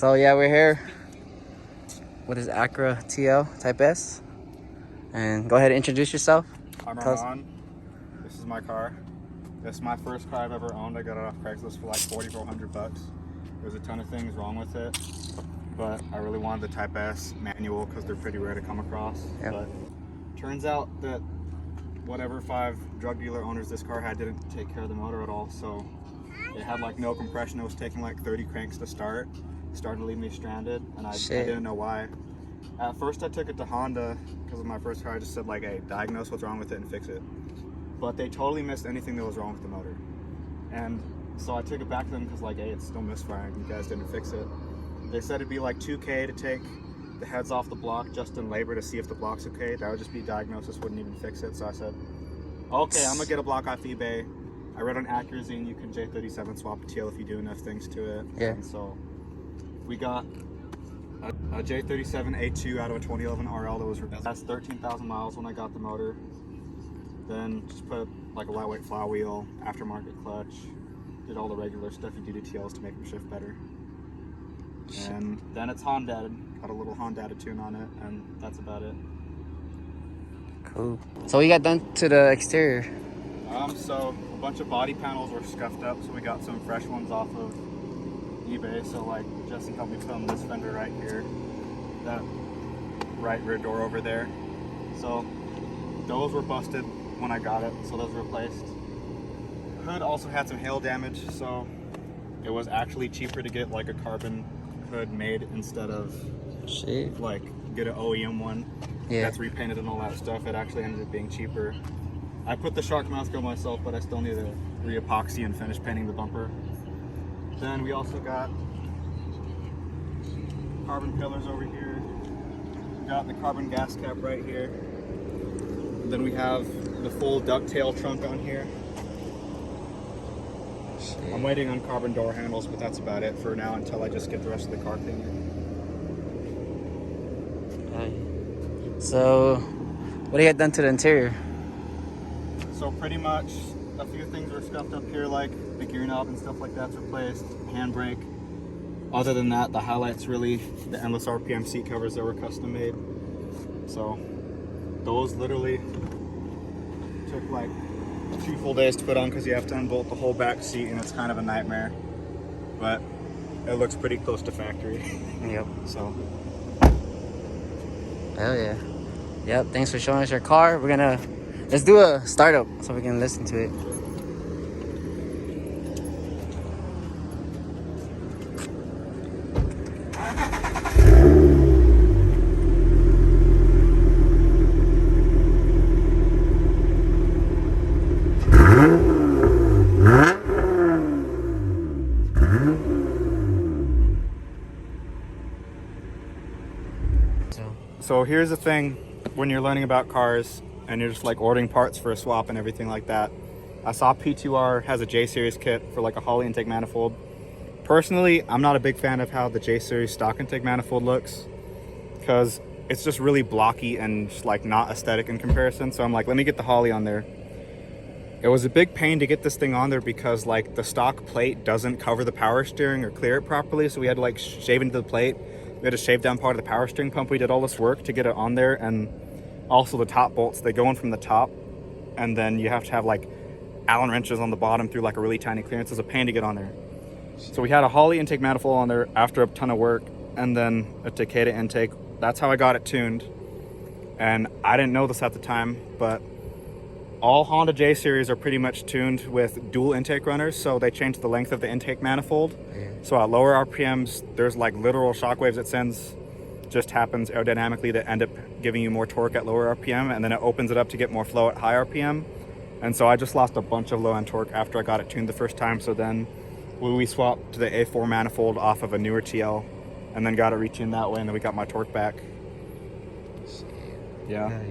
So yeah, we're here with his Acura TL Type S. And go ahead and introduce yourself. I'm Armand. This is my car. This is my first car I've ever owned. I got it off Craigslist for like $4,400. There's a ton of things wrong with it, but I really wanted the Type S manual because they're pretty rare to come across. Yep. But turns out that whatever 5 drug dealer owners this car had didn't take care of the motor at all. So it had like no compression. It was taking like 30 cranks to start. It started to leave me stranded, and I didn't know why. At first I took it to Honda because of my first car. I just said like, hey, diagnose what's wrong with it and fix it. But they totally missed anything that was wrong with the motor. And so I took it back to them because like, hey, it's still misfiring. You guys didn't fix it. They said it'd be like $2K to take the heads off the block just in labor to see if the block's okay. That would just be diagnosis, wouldn't even fix it. So I said, okay, I'm gonna get a block off eBay. I read on Acura you can J37 swap a TL if you do enough things to it. Yeah. And so we got a J37 A2 out of a 2011 RL that was that's 13,000 miles when I got the motor. Then just put like a lightweight flywheel, aftermarket clutch, did all the regular stuff you do to TLs to make them shift better. And then it's Honda-ed, got a little Honda tune on it, and that's about it. Cool. So we got done to the exterior. So a bunch of body panels were scuffed up, so we got some fresh ones off of eBay. So like Jesse helped me put on this fender right here, that right rear door over there. So those were busted when I got it, so those were replaced. Hood also had some hail damage, so it was actually cheaper to get like a carbon hood made instead of like get an OEM one that's repainted and all that stuff. It actually ended up being cheaper. I put the shark mask on myself, but I still need to re-epoxy and finish painting the bumper. Then we also got carbon pillars over here. We got the carbon gas cap right here. Then we have the full ducktail trunk on here. I'm waiting on carbon door handles, but that's about it for now until I just get the rest of the car cleaned. So, what do you got done to the interior? So pretty much a few things are scuffed up here, like the gear knob and stuff like that's replaced, handbrake. Other than that, the highlights really the endless RPM seat covers that were custom made. So those literally took like 2 full days to put on because you have to unbolt the whole back seat, and it's kind of a nightmare. But it looks pretty close to factory. Yep. So. Hell yeah. Yep. Thanks for showing us your car. Let's do a startup so we can listen to it. So here's the thing, when you're learning about cars and you're just like ordering parts for a swap and everything like that. I saw P2R has a J-Series kit for like a Holley intake manifold. Personally, I'm not a big fan of how the J-Series stock intake manifold looks because it's just really blocky and just like not aesthetic in comparison. So I'm like, let me get the Holley on there. It was a big pain to get this thing on there because like the stock plate doesn't cover the power steering or clear it properly. So we had to like shave into the plate. We had to shave down part of the power steering pump. We did all this work to get it on there, and also the top bolts, they go in from the top, and then you have to have like Allen wrenches on the bottom through like a really tiny clearance. It's a pain to get on there. So we had a Holley intake manifold on there after a ton of work, and then a Takeda intake. That's how I got it tuned. And I didn't know this at the time, but all Honda J series are pretty much tuned with dual intake runners, so they change the length of the intake manifold. So at lower RPMs, there's like literal shockwaves it sends, just happens aerodynamically, that end up giving you more torque at lower RPM, and then it opens it up to get more flow at high RPM. And so I just lost a bunch of low end torque after I got it tuned the first time. So then we swapped to the A4 manifold off of a newer TL, and then got it retuned that way, and then we got my torque back. Yeah.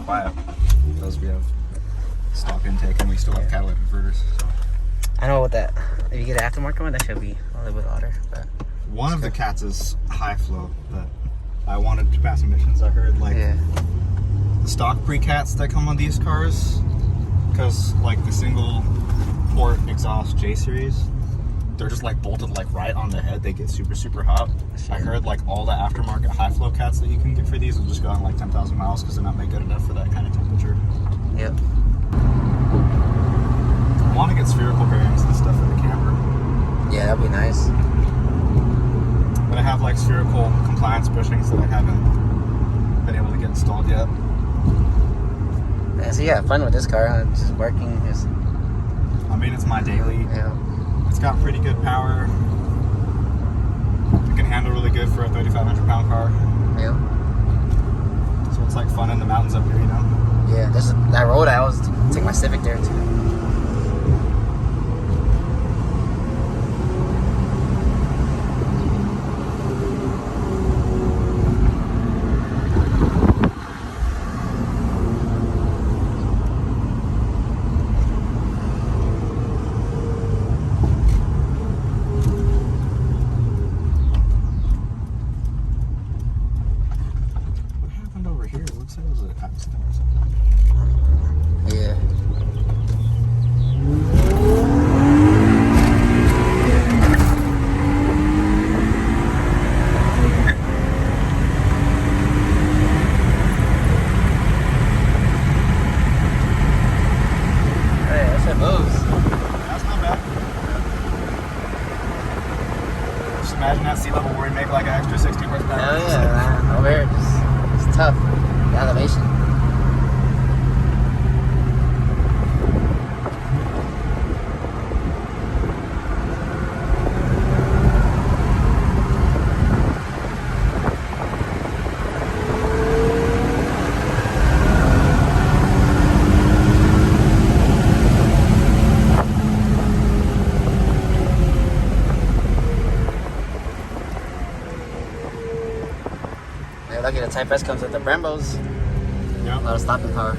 quiet because we have stock intake and we still have catalytic converters. So. I know what that. If you get an aftermarket one, that should be a little bit louder. But one of the cats is high flow, but I wanted to pass emissions. I heard like the stock pre-cats that come on these cars, because like the single port exhaust J series, they're just like bolted like right on the head. They get super hot. I heard like all the aftermarket high flow cats that you can get for these will just go on like 10,000 miles because they're not made good enough for that kind of temperature. Yep. I want to get spherical bearings and stuff for the camper. Yeah, that'd be nice. But I have like spherical compliance bushings that I haven't been able to get installed yet. Yeah, so you have fun with this car, huh? It's just working. Just... I mean, it's my daily. Yeah. It's got pretty good power. It can handle really good for a 3,500 pound car. Yeah. So it's like fun in the mountains up here, you know? Yeah, there's that road I always take my Civic there too. Yeah. Hey, that shit moves. That's not bad. Just imagine that sea level where we make like an extra 60 horsepower. Hell yeah, man. Over here, it's tough. The elevation. Yeah, lucky the Type S comes with the Brembos. Yeah. A lot of stopping power.